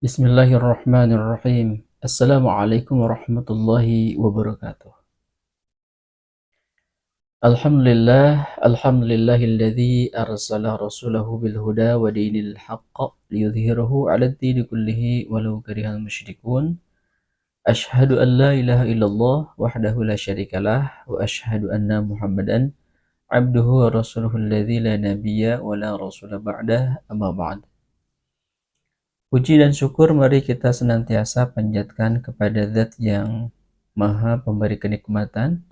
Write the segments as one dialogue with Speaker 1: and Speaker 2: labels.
Speaker 1: Bismillahirrahmanirrahim. Assalamualaikum warahmatullahi wabarakatuh. Alhamdulillahilladzi arsala rasulahu bil huda wa dinil haqq liyudhhirahu 'alad dini kullihi walau karihal musyrikun. Asyhadu an la ilaha illallah wahdahu la syarikalah wa asyhadu anna Muhammadan 'abduhu wa rasuluhu alladzi la nabiyya wa la rasula ba'dah, amma ba'd. Puji dan syukur mari kita senantiasa panjatkan kepada Zat yang Maha Pemberi kenikmatan,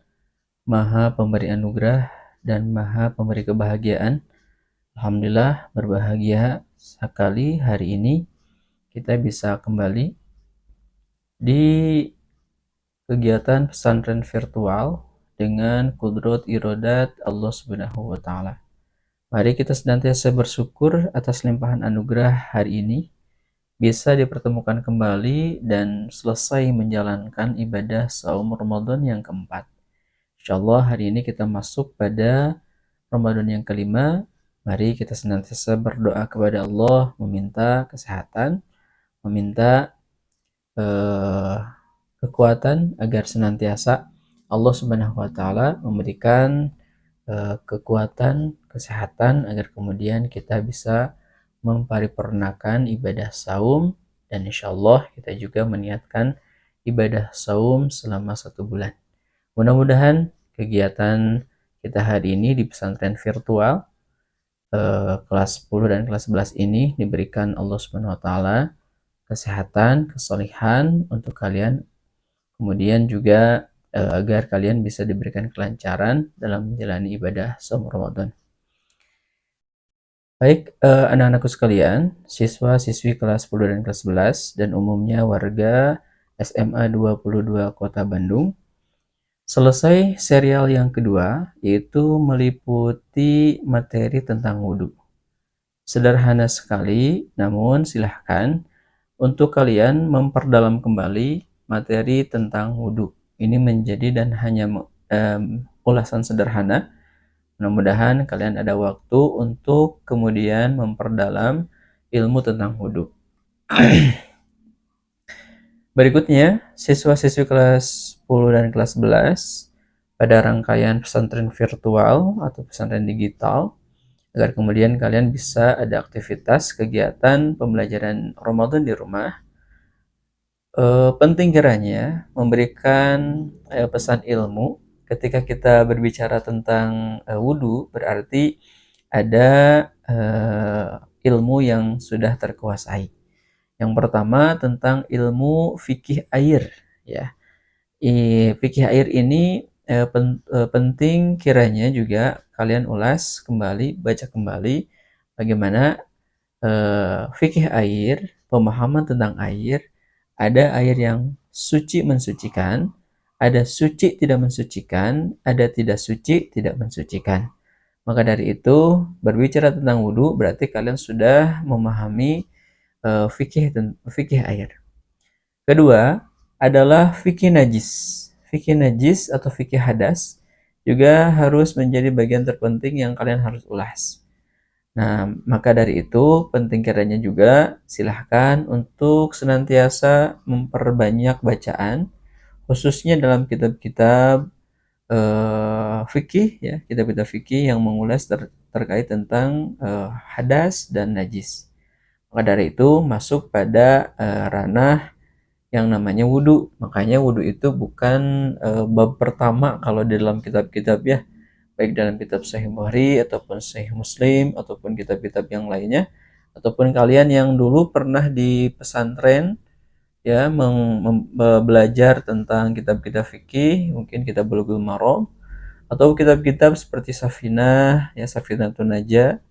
Speaker 1: Maha Pemberi anugerah, dan Maha Pemberi kebahagiaan. Alhamdulillah, berbahagia sekali hari ini kita bisa kembali di kegiatan pesantren virtual dengan kudrat iradat Allah Subhanahu wa taala. Mari kita senantiasa bersyukur atas limpahan anugerah hari ini, bisa dipertemukan kembali dan selesai menjalankan ibadah saum Ramadan yang keempat. Insyaallah hari ini kita masuk pada Ramadan yang kelima. Mari kita senantiasa berdoa kepada Allah, meminta kesehatan, meminta kekuatan agar senantiasa Allah Subhanahu wa taala memberikan kekuatan, kesehatan agar kemudian kita bisa memparipurnakan ibadah saum, dan insyaallah kita juga meniatkan ibadah saum selama 1 bulan. Mudah-mudahan kegiatan kita hari ini di pesantren virtual kelas 10 dan kelas 11 ini diberikan Allah Subhanahu wa taala kesehatan, kesolehan untuk kalian, kemudian juga agar kalian bisa diberikan kelancaran dalam menjalani ibadah saum Ramadan. Baik, anak-anakku sekalian, siswa-siswi kelas 10 dan kelas 11 dan umumnya warga SMA 22 Kota Bandung, selesai serial yang kedua, yaitu meliputi materi tentang wudhu. Sederhana sekali, namun silahkan untuk kalian memperdalam kembali materi tentang wudhu. Ini menjadi dan hanya ulasan sederhana. Mudah-mudahan kalian ada waktu untuk kemudian memperdalam ilmu tentang wudhu. Berikutnya, siswa-siswi kelas 10 dan kelas 11 pada rangkaian pesantren virtual atau pesantren digital, agar kemudian kalian bisa ada aktivitas kegiatan pembelajaran Ramadan di rumah. Penting kiranya memberikan pesan ilmu. Ketika kita berbicara tentang wudhu, berarti ada ilmu yang sudah terkuasai. Yang pertama tentang ilmu fikih air, ya. Fikih air ini penting kiranya juga kalian ulas kembali, baca kembali bagaimana fikih air, pemahaman tentang air. Ada air yang suci mensucikan, ada suci tidak mensucikan, ada tidak suci tidak mensucikan. Maka dari itu, berbicara tentang wudhu berarti kalian sudah memahami fikih air. Kedua adalah fikih najis. Fikih najis atau fikih hadas juga harus menjadi bagian terpenting yang kalian harus ulas. Nah, maka dari itu penting kiranya juga silahkan untuk senantiasa memperbanyak bacaan, khususnya dalam kitab-kitab fikih, ya, kitab-kitab fikih yang mengulas terkait tentang hadas dan najis. Maka dari itu masuk pada ranah yang namanya wudhu. Makanya wudhu itu bukan bab pertama kalau di dalam kitab-kitab, ya, baik dalam kitab Sahih Bukhari ataupun Sahih Muslim ataupun kitab-kitab yang lainnya, ataupun kalian yang dulu pernah di pesantren, ya, belajar tentang kitab-kitab fikih, mungkin kitab Bulughul Maram atau kitab-kitab seperti Safinah, ya, Safinatun Najah,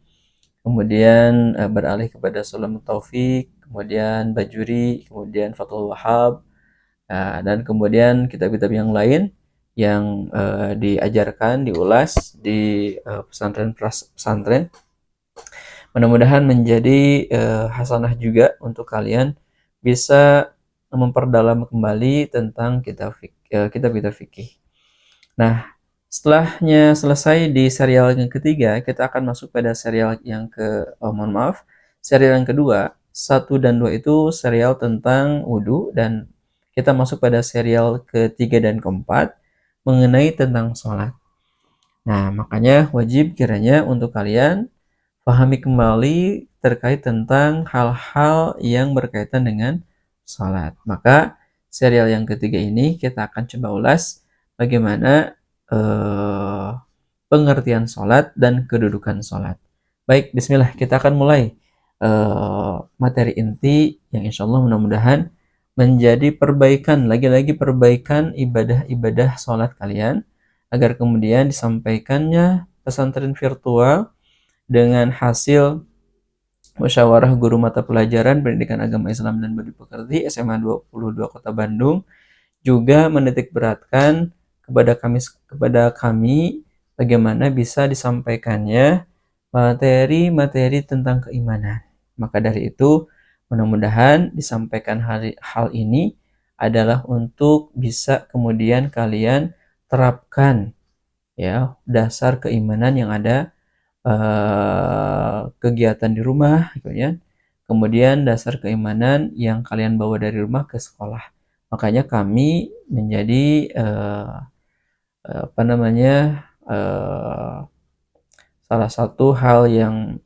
Speaker 1: kemudian beralih kepada Sulam Taufik, kemudian Bajuri, kemudian Fathul Wahab, dan kemudian kitab-kitab yang lain yang diajarkan, diulas di pesantren. Mudah-mudahan menjadi hasanah juga untuk kalian bisa memperdalam kembali tentang kitab-kitab fikih. Nah, setelahnya selesai di serial yang ketiga, kita akan masuk pada serial yang serial yang kedua, 1 dan 2 itu serial tentang wudhu, dan kita masuk pada serial ketiga dan keempat mengenai tentang sholat. Nah, makanya wajib kiranya untuk kalian pahami kembali terkait tentang hal-hal yang berkaitan dengan sholat. Maka serial yang ketiga ini kita akan coba ulas bagaimana pengertian sholat dan kedudukan sholat. Baik, bismillah, kita akan mulai materi inti yang insya Allah mudah-mudahan menjadi perbaikan, lagi-lagi perbaikan ibadah-ibadah sholat kalian, agar kemudian disampaikannya pesantren virtual dengan hasil musyawarah guru mata pelajaran Pendidikan Agama Islam dan Budi Pekerti SMA 22 Kota Bandung juga menitik beratkan kepada kami bagaimana bisa disampaikannya materi-materi tentang keimanan. Maka dari itu, mudah-mudahan disampaikan hal ini adalah untuk bisa kemudian kalian terapkan ya dasar keimanan yang ada kegiatan di rumah gitu ya. Kemudian dasar keimanan yang kalian bawa dari rumah ke sekolah. Makanya kami menjadi salah satu hal yang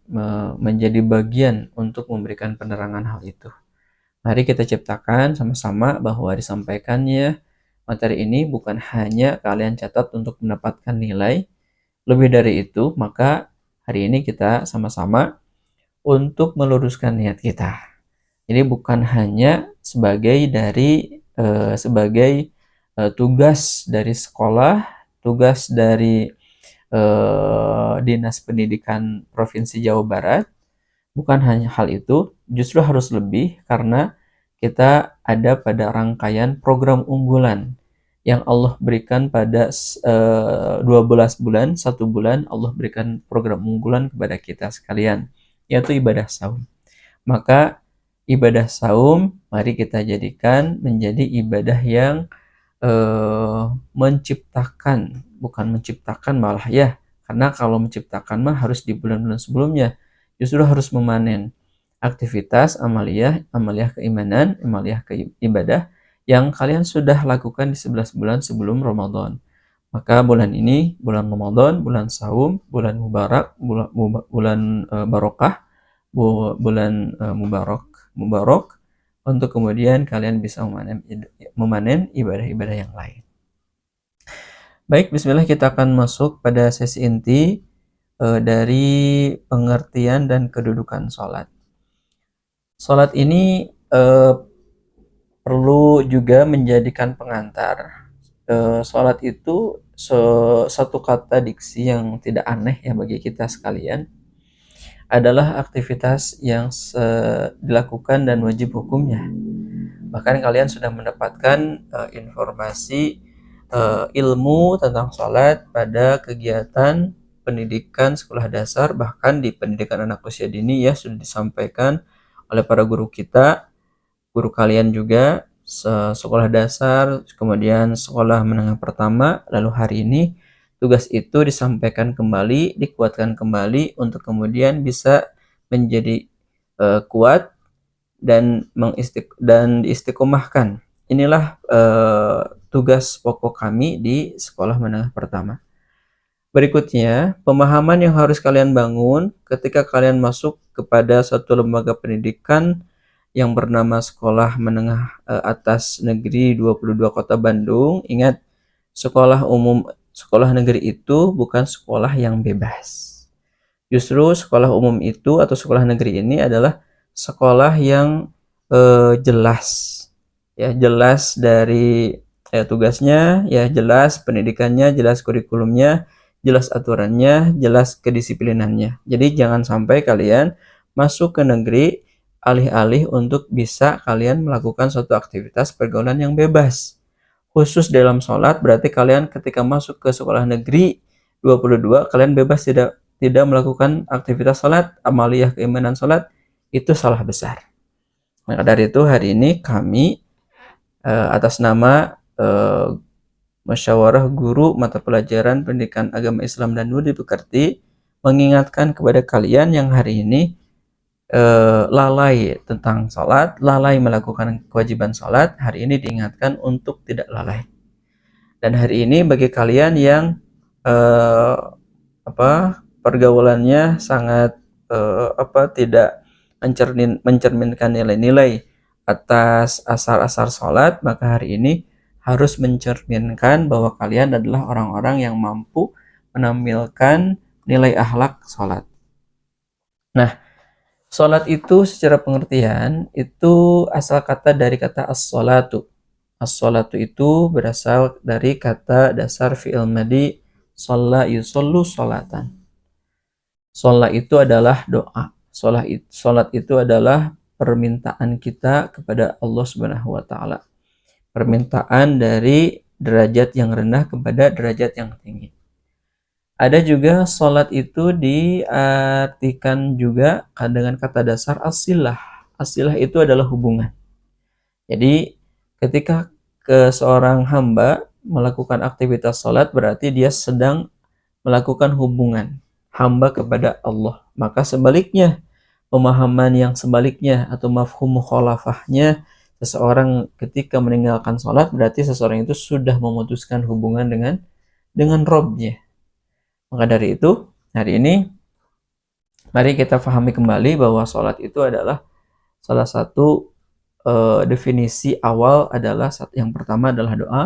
Speaker 1: menjadi bagian untuk memberikan penerangan hal itu. Mari kita ciptakan sama-sama bahwa disampaikannya materi ini bukan hanya kalian catat untuk mendapatkan nilai. Lebih dari itu, maka hari ini kita sama-sama untuk meluruskan niat kita. Jadi bukan hanya sebagai tugas dari sekolah, tugas dari Dinas Pendidikan Provinsi Jawa Barat. Bukan hanya hal itu, justru harus lebih karena kita ada pada rangkaian program unggulan yang Allah berikan pada 12 bulan, 1 bulan Allah berikan program unggulan kepada kita sekalian, yaitu ibadah saum. Maka ibadah saum mari kita jadikan menjadi ibadah yang bukan menciptakan malah ya, karena kalau menciptakan mah harus di bulan-bulan sebelumnya. Justru harus memanen aktivitas amaliyah keimanan, amaliyah ibadah yang kalian sudah lakukan di 11 bulan sebelum Ramadan. Maka bulan ini, bulan Ramadan, bulan saum, bulan mubarak, bulan barokah, bulan mubarak, untuk kemudian kalian bisa memanen ibadah-ibadah yang lain. Baik, bismillah, kita akan masuk pada sesi inti dari pengertian dan kedudukan sholat. Sholat ini perlu juga menjadikan pengantar. Sholat itu satu kata diksi yang tidak aneh ya bagi kita sekalian, adalah aktivitas yang dilakukan dan wajib hukumnya. Bahkan kalian sudah mendapatkan informasi ilmu tentang sholat pada kegiatan pendidikan sekolah dasar, bahkan di pendidikan anak usia dini ya sudah disampaikan oleh para guru kita, guru kalian juga sekolah dasar, kemudian sekolah menengah pertama. Lalu hari ini tugas itu disampaikan kembali, dikuatkan kembali untuk kemudian bisa menjadi kuat dan diistiqomahkan. Inilah tugas pokok kami di sekolah menengah pertama. Berikutnya, pemahaman yang harus kalian bangun ketika kalian masuk kepada suatu lembaga pendidikan yang bernama Sekolah Menengah Atas Negeri 22 Kota Bandung. Ingat, sekolah negeri itu bukan sekolah yang bebas. Justru sekolah umum itu atau sekolah negeri ini adalah sekolah yang jelas. Ya, jelas dari tugasnya, ya jelas pendidikannya, jelas kurikulumnya, jelas aturannya, jelas kedisiplinannya. Jadi jangan sampai kalian masuk ke negeri alih-alih untuk bisa kalian melakukan suatu aktivitas pergaulan yang bebas. Khusus dalam sholat, berarti kalian ketika masuk ke sekolah negeri 22, kalian bebas tidak melakukan aktivitas sholat, amaliyah keimanan sholat, itu salah besar. Maka dari itu hari ini kami atas nama Musyawarah Guru Mata Pelajaran Pendidikan Agama Islam dan Budi Pekerti mengingatkan kepada kalian yang hari ini lalai tentang sholat, lalai melakukan kewajiban sholat, hari ini diingatkan untuk tidak lalai. Dan hari ini bagi kalian yang eh, pergaulannya sangat tidak mencerminkan nilai-nilai atas asar-asar sholat, maka hari ini harus mencerminkan bahwa kalian adalah orang-orang yang mampu menampilkan nilai akhlak sholat. Nah, sholat itu secara pengertian itu asal kata dari kata as-sholatu. As-sholatu itu berasal dari kata dasar fi'il madhi sholla yusollu sholatan. Sholat itu adalah doa. Sholat itu adalah permintaan kita kepada Allah Subhanahu wa taala. Permintaan dari derajat yang rendah kepada derajat yang tinggi. Ada juga sholat itu diartikan juga dengan kata dasar as-silah. As-silah itu adalah hubungan. Jadi ketika seorang hamba melakukan aktivitas sholat, berarti dia sedang melakukan hubungan hamba kepada Allah. Maka sebaliknya, pemahaman yang sebaliknya atau mafhum mukhalafahnya, seseorang ketika meninggalkan sholat berarti seseorang itu sudah memutuskan hubungan dengan Robnya. Maka dari itu, hari ini mari kita pahami kembali bahwa sholat itu adalah salah satu definisi awal adalah yang pertama adalah doa,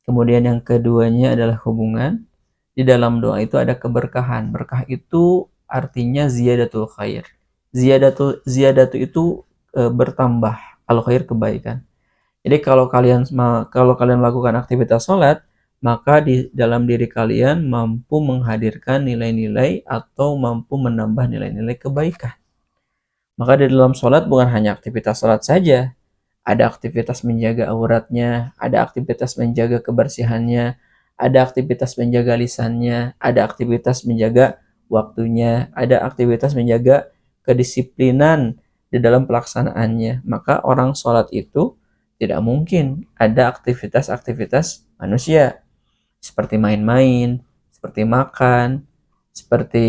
Speaker 1: kemudian yang keduanya adalah hubungan. Di dalam doa itu ada keberkahan. Berkah itu artinya ziyadatul khair. Ziyadatu itu bertambah, al khair kebaikan. Jadi kalau kalian lakukan aktivitas sholat, maka di dalam diri kalian mampu menghadirkan nilai-nilai atau mampu menambah nilai-nilai kebaikan. Maka di dalam sholat bukan hanya aktivitas sholat saja, ada aktivitas menjaga auratnya, ada aktivitas menjaga kebersihannya, ada aktivitas menjaga lisannya, ada aktivitas menjaga waktunya, ada aktivitas menjaga kedisiplinan di dalam pelaksanaannya. Maka orang sholat itu tidak mungkin ada aktivitas-aktivitas manusia seperti main-main, seperti makan, seperti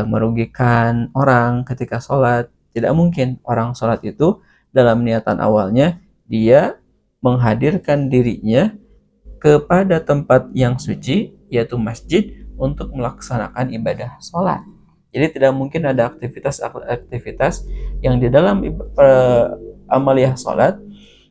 Speaker 1: merugikan orang ketika sholat. Tidak mungkin orang sholat itu dalam niatan awalnya dia menghadirkan dirinya kepada tempat yang suci, yaitu masjid, untuk melaksanakan ibadah sholat. Jadi tidak mungkin ada aktivitas-aktivitas yang di dalam amaliyah sholat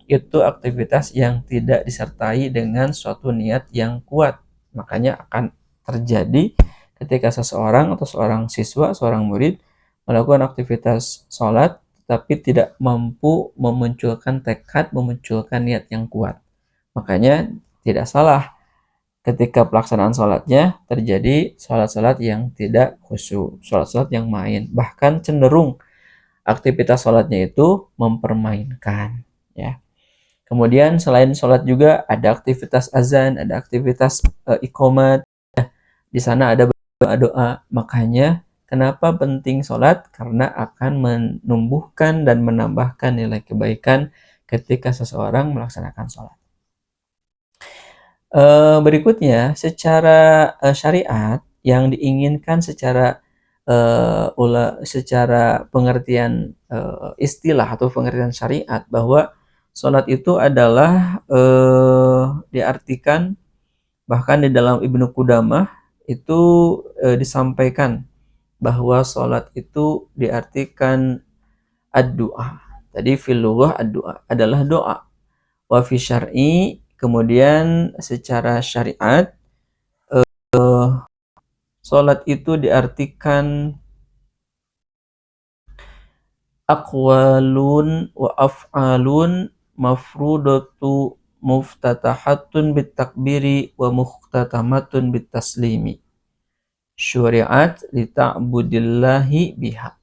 Speaker 1: itu aktivitas yang tidak disertai dengan suatu niat yang kuat. Makanya akan terjadi ketika seseorang atau seorang siswa, seorang murid melakukan aktivitas sholat tapi tidak mampu memunculkan tekad, memunculkan niat yang kuat. Makanya tidak salah ketika pelaksanaan sholatnya terjadi sholat-sholat yang tidak khusyuk, sholat-sholat yang main, bahkan cenderung aktivitas sholatnya itu mempermainkan, ya. Kemudian selain sholat juga ada aktivitas azan, ada aktivitas iqomat, di sana ada doa. Makanya kenapa penting sholat? Karena akan menumbuhkan dan menambahkan nilai kebaikan ketika seseorang melaksanakan sholat. Berikutnya, secara syariat yang diinginkan secara pengertian istilah atau pengertian syariat bahwa sholat itu adalah diartikan, bahkan di dalam Ibnu Qudamah itu disampaikan bahwa sholat itu diartikan ad-du'a. Tadi fil lughah ad-du'a adalah doa. Wa fi syar'i, kemudian secara syariat sholat itu diartikan aqwalun wa af'alun mafrudatu muftatahatun bitakbiri wa muhtatamatun bitaslimi syuri'at lita'budillahi biha.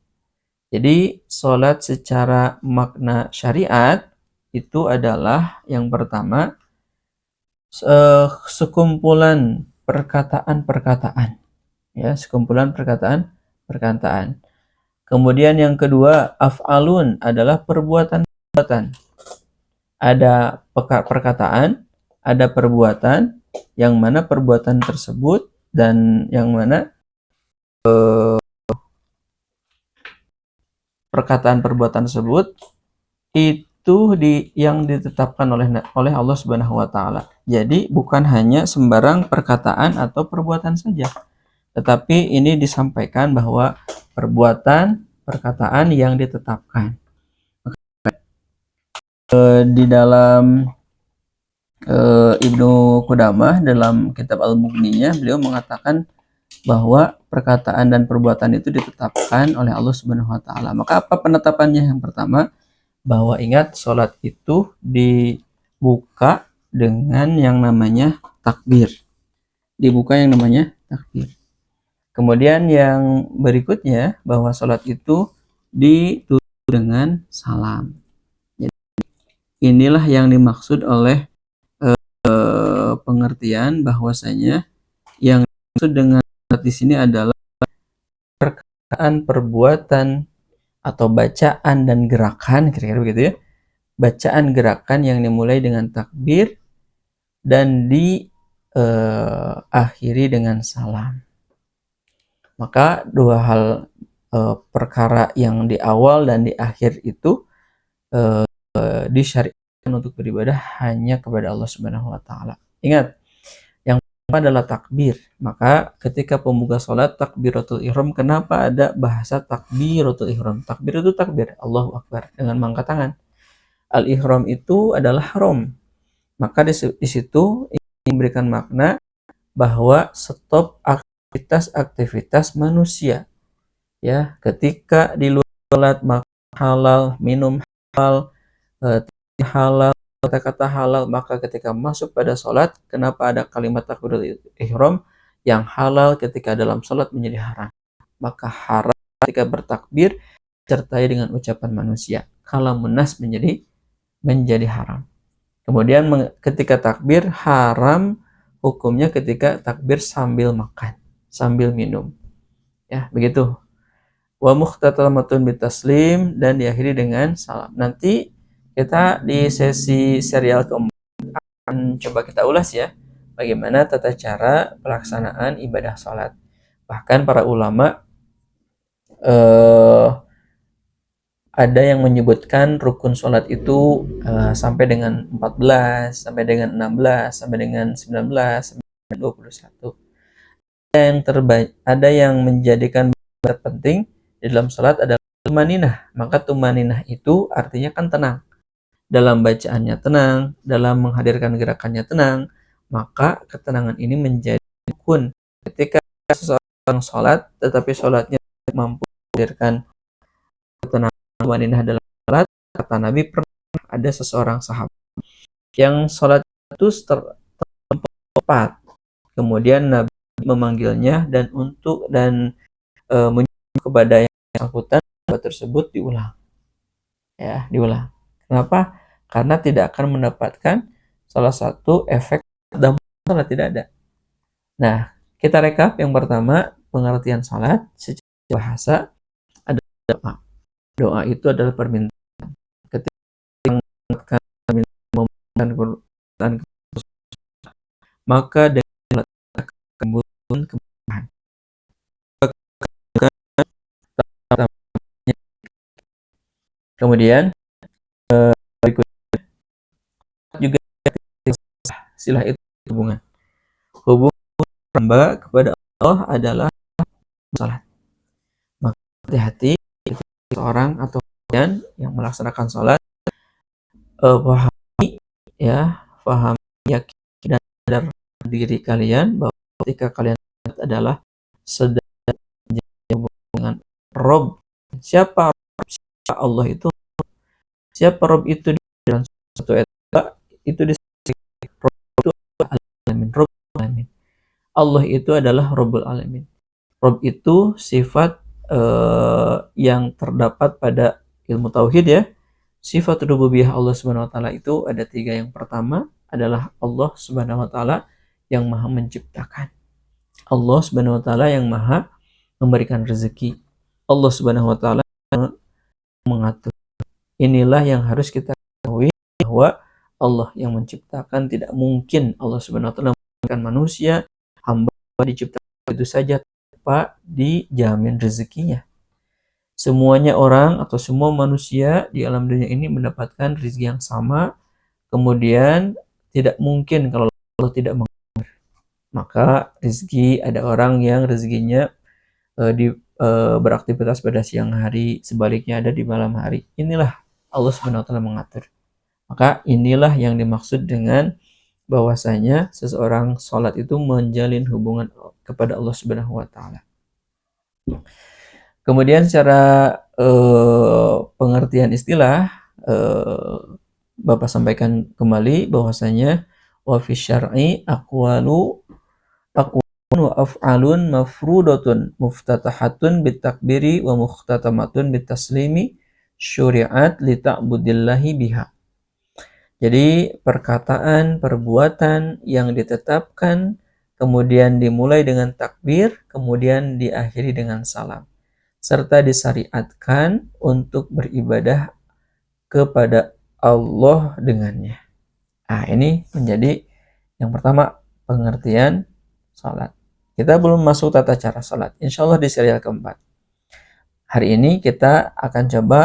Speaker 1: Jadi sholat secara makna syariat itu adalah yang pertama sekumpulan perkataan-perkataan, ya, sekumpulan perkataan-perkataan. Kemudian yang kedua, af'alun adalah perbuatan-perbuatan. Ada perkataan, ada perbuatan, yang mana perbuatan tersebut dan yang mana perkataan perbuatan tersebut itu yang ditetapkan oleh Allah Subhanahu wa taala. Jadi bukan hanya sembarang perkataan atau perbuatan saja, tetapi ini disampaikan bahwa perkataan yang ditetapkan. Di dalam Ibnu Qudamah dalam kitab Al-Mughniyah, beliau mengatakan bahwa perkataan dan perbuatan itu ditetapkan oleh Allah Subhanahu wa taala. Maka apa penetapannya? Yang pertama, bahwa ingat sholat itu dibuka dengan yang namanya takbir. Dibuka yang namanya takbir. Kemudian yang berikutnya, bahwa sholat itu ditutup dengan salam. Jadi, inilah yang dimaksud oleh pengertian bahwasanya yang dimaksud dengan di sini adalah perkataan, perbuatan, atau bacaan dan gerakan, kira-kira begitu ya. Bacaan gerakan yang dimulai dengan takbir dan diakhiri dengan salam. Maka dua hal perkara yang di awal dan di akhir itu disyariatkan untuk beribadah hanya kepada Allah Subhanahu wa taala. Ingat, yang pertama adalah takbir. Maka ketika pembuka sholat takbiratul ihram, kenapa ada bahasa takbiratul ihram? Takbir itu takbir, Allahu Akbar, dengan mengangkat tangan. Al-ihram itu adalah haram. Maka di situ ini memberikan makna bahwa stop aktivitas manusia. Ya, ketika di luar sholat makan halal, minum halal, halal, kata-kata halal, maka ketika masuk pada sholat, kenapa ada kalimat takbiratul ihram? Yang halal ketika dalam sholat menjadi haram. Maka haram ketika bertakbir disertai dengan ucapan manusia. Kalamun nas menjadi haram. Kemudian ketika takbir haram hukumnya ketika takbir sambil makan, sambil minum. Ya, begitu. Wa muhtatamatun bitaslim, dan diakhiri dengan salam. Nanti kita di sesi serial keempat akan coba kita ulas ya, bagaimana tata cara pelaksanaan ibadah sholat. Bahkan para ulama ada yang menyebutkan rukun sholat itu sampai dengan 14, sampai dengan 16, sampai dengan 19, sampai dengan 21. Ada yang menjadikan terpenting di dalam sholat adalah tumaninah. Maka tumaninah itu artinya kan tenang. Dalam bacaannya tenang, dalam menghadirkan gerakannya tenang, maka ketenangan ini menjadi rukun. Ketika seseorang sholat, tetapi sholatnya mampu menghadirkan ketenangan, tumaninah dalam sholat, kata Nabi, pernah ada seseorang sahabat yang sholat itu tepat. Kemudian Nabi memanggilnya dan menyuruh kepada yang bersangkutan tersebut diulang. Ya, diulang. Kenapa? Karena tidak akan mendapatkan salah satu efek dampak, tidak ada. Nah, kita rekap. Yang pertama, pengertian salat secara bahasa adalah doa. Doa itu adalah permintaan. Ketika memohonkan maka dengan kebun kebutuhan. Kemudian berikutnya juga silah itu hubungan hamba kepada Allah adalah salat. Maka hati-hati seorang atau kalian yang melaksanakan salat, pahami yakin dan sadar diri kalian bahwa ketika kalian adalah sedang dengan Rob. Siapa Allah itu? Siapa Rob itu? Dalam satu ayat itu Rob itu alamin, Rob alamin. Allah itu adalah Rabbul alamin. Rob itu sifat yang terdapat pada ilmu tauhid ya. Sifat rububiyah Allah Subhanahu wa taala itu ada 3. Yang pertama adalah Allah Subhanahu wa taala yang Maha menciptakan. Allah Subhanahu wa taala yang Maha memberikan rezeki. Allah Subhanahu wa taala yang mengatur. Inilah yang harus kita ketahui, bahwa Allah yang menciptakan, tidak mungkin Allah Subhanahu wa taala menciptakan manusia, hamba diciptakan itu saja tanpa dijamin rezekinya. semuanya orang atau semua manusia di alam dunia ini mendapatkan rezeki yang sama, kemudian tidak mungkin kalau Allah tidak maka rezeki ada orang yang rezekinya beraktivitas pada siang hari, sebaliknya ada di malam hari. Inilah Allah Subhanahu wa taala mengatur. Maka inilah yang dimaksud dengan bahwasanya seseorang sholat itu menjalin hubungan kepada Allah Subhanahu wa taala. Kemudian secara pengertian istilah Bapak sampaikan kembali bahwasanya wa fi syar'i aqwalu wa af'alun mafrudatun muftatahatun bitakbiri wa mukhtatamatun bitaslimi syuri'at li ta'budillahi biha. Jadi perkataan, perbuatan yang ditetapkan kemudian dimulai dengan takbir, kemudian diakhiri dengan salam, serta disyariatkan untuk beribadah kepada Allah dengannya. Nah, ini menjadi yang pertama pengertian salat. Kita belum masuk tata cara salat. Insya Allah di serial keempat. Hari ini kita akan coba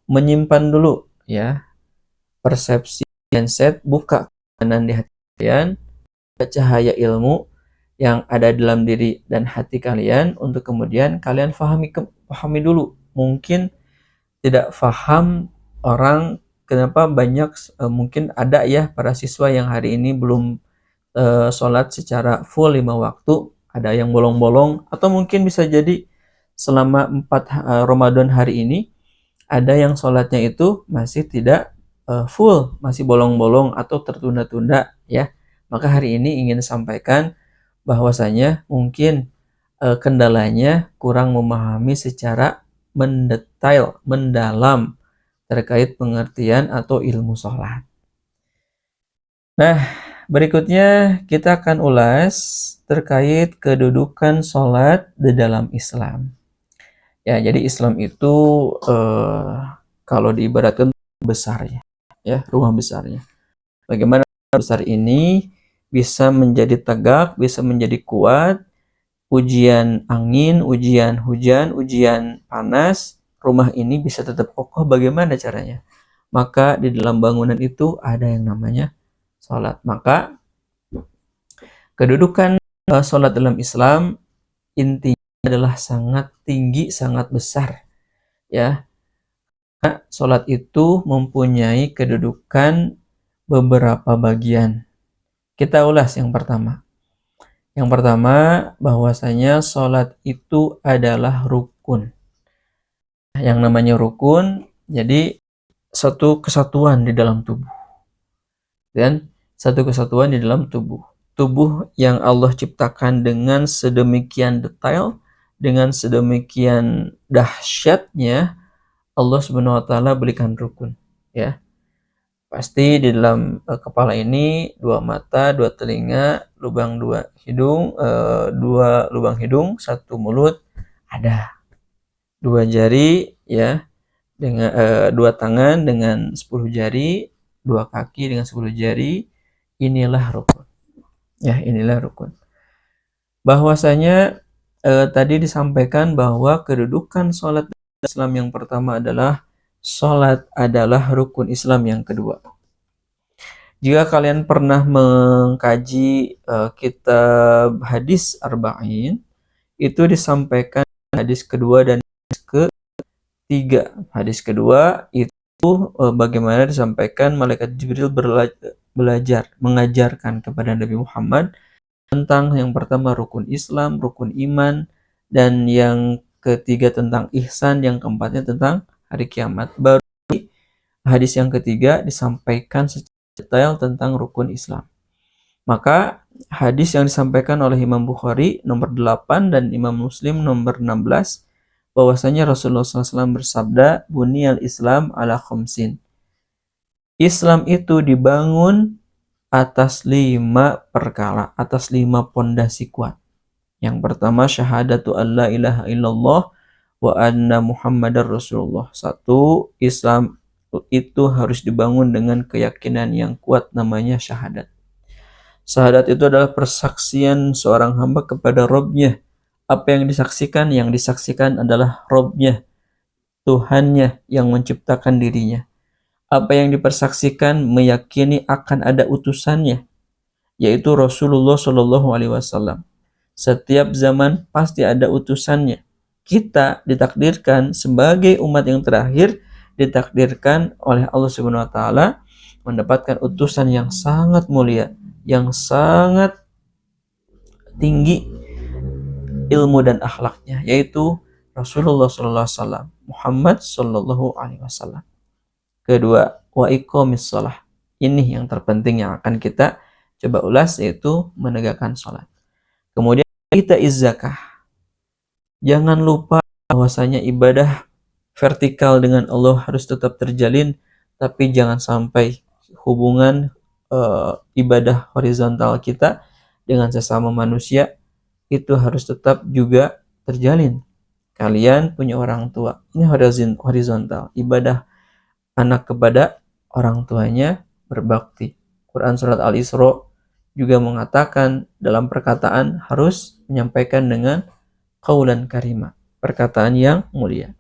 Speaker 1: menyimpan dulu ya persepsi mindset, buka kanan di hati kalian, cahaya ilmu yang ada dalam diri dan hati kalian untuk kemudian kalian pahami dulu. Mungkin tidak paham orang kenapa banyak mungkin ada ya para siswa yang hari ini belum sholat secara full 5 waktu, ada yang bolong-bolong, atau mungkin bisa jadi selama 4 Ramadan hari ini ada yang sholatnya itu masih tidak full, masih bolong-bolong atau tertunda-tunda ya. Maka hari ini ingin sampaikan bahwasanya mungkin kendalanya kurang memahami secara mendetail, mendalam terkait pengertian atau ilmu sholat. Nah, berikutnya kita akan ulas terkait kedudukan sholat di dalam Islam. Ya, jadi Islam itu kalau diibaratkan besarnya, ya rumah besarnya. Bagaimana besar ini bisa menjadi tegak, bisa menjadi kuat. Ujian angin, ujian hujan, ujian panas, rumah ini bisa tetap kokoh. Bagaimana caranya? Maka di dalam bangunan itu ada yang namanya sholat. Maka kedudukan sholat dalam Islam intinya adalah sangat tinggi, sangat besar. Ya, nah, sholat itu mempunyai kedudukan beberapa bagian. Kita ulas yang pertama. Yang pertama, bahwasanya sholat itu adalah rukun. Yang namanya rukun, jadi satu kesatuan di dalam tubuh. Dan satu kesatuan di dalam tubuh. Tubuh yang Allah ciptakan dengan sedemikian detail, dengan sedemikian dahsyatnya, Allah Subhanahu wa taala berikan rukun. Ya. Pasti di dalam kepala ini 2 mata, 2 telinga, lubang 2 hidung, 2 lubang hidung, 1 mulut, ada 2 jari ya, dengan 2 tangan dengan 10 jari, 2 kaki dengan 10 jari. Inilah rukun. Ya, inilah rukun. Bahwasanya tadi disampaikan bahwa kedudukan sholat Islam yang pertama adalah sholat adalah rukun Islam yang kedua. Jika kalian pernah mengkaji kitab hadis Arba'in, itu disampaikan hadis kedua dan hadis ketiga. Hadis kedua itu bagaimana disampaikan malaikat Jibril mengajarkan kepada Nabi Muhammad tentang yang pertama rukun Islam, rukun iman, dan yang ketiga tentang ihsan, yang keempatnya tentang hari kiamat. Baru hadis yang ketiga disampaikan secara detail tentang rukun Islam. Maka hadis yang disampaikan oleh Imam Bukhari nomor 8 dan Imam Muslim nomor 16, bahwasanya Rasulullah SAW bersabda, Buniyal Islam ala khamsin. Islam itu dibangun atas 5 perkara, atas 5 pondasi kuat. Yang pertama, syahadatu alla ilaha illallah wa anna muhammadar rasulullah. 1, Islam itu harus dibangun dengan keyakinan yang kuat, namanya syahadat. Syahadat itu adalah persaksian seorang hamba kepada Rabb-Nya Apa yang disaksikan? Yang disaksikan adalah Robnya, Tuhannya yang menciptakan dirinya. Apa yang dipersaksikan? Meyakini akan ada utusannya, yaitu Rasulullah Shallallahu Alaihi Wasallam. Setiap zaman pasti ada utusannya. Kita ditakdirkan sebagai umat yang terakhir, ditakdirkan oleh Allah Subhanahu Wa Taala mendapatkan utusan yang sangat mulia, yang sangat tinggi ilmu dan akhlaknya, yaitu Rasulullah Sallallahu Alaihi Wasallam, Muhammad Sallallahu Alaihi Wasallam. Kedua, wa iqamis shalah. Ini yang terpenting yang akan kita coba ulas, yaitu menegakkan sholat. Kemudian kita zakah. Jangan lupa bahwasanya ibadah vertikal dengan Allah harus tetap terjalin, tapi jangan sampai hubungan ibadah horizontal kita dengan sesama manusia itu harus tetap juga terjalin. Kalian punya orang tua, ini horizontal, ibadah anak kepada orang tuanya berbakti. Quran surat Al-Isra juga mengatakan dalam perkataan harus menyampaikan dengan qaulan karima, perkataan yang mulia.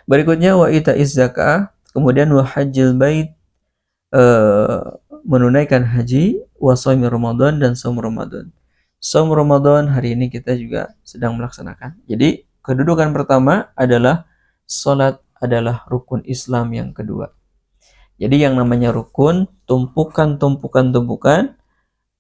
Speaker 1: Berikutnya wa ita'iz zakah, kemudian wa hajjil bait, menunaikan haji, wa shaumi Ramadan, dan shaum Ramadan. Shaum Ramadan hari ini kita juga sedang melaksanakan. Jadi kedudukan pertama adalah salat adalah rukun Islam yang kedua. Jadi yang namanya rukun, tumpukan,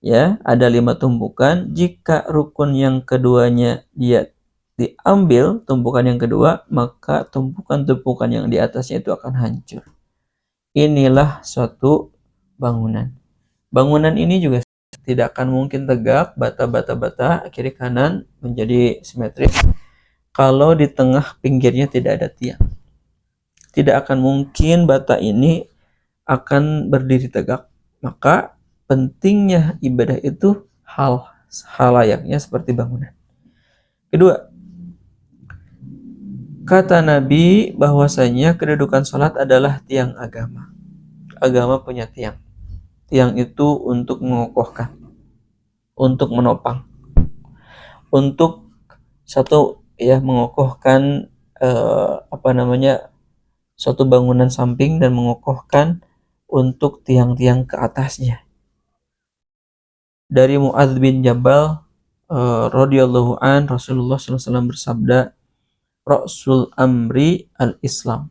Speaker 1: ya, ada 5 tumpukan. Jika rukun yang keduanya dia diambil tumpukan yang kedua, maka tumpukan-tumpukan yang di atasnya itu akan hancur. Inilah suatu bangunan. Bangunan ini juga tidak akan mungkin tegak, bata kiri kanan menjadi simetris kalau di tengah pinggirnya tidak ada tiang. Tidak akan mungkin bata ini akan berdiri tegak. Maka pentingnya ibadah itu hal layaknya seperti bangunan. Kedua, kata Nabi bahwasanya kedudukan sholat adalah tiang agama. Agama punya tiang. Tiang itu untuk mengokohkan, untuk menopang, untuk satu ya mengokohkan suatu bangunan samping dan mengokohkan untuk tiang-tiang ke atasnya. Dari Mu'adz bin Jabal radhiyallahu an, Rasulullah SAW bersabda, Rasul amri al-Islam.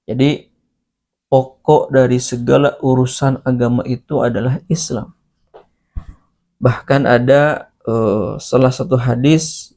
Speaker 1: Jadi pokok dari segala urusan agama itu adalah Islam. Bahkan ada salah satu hadis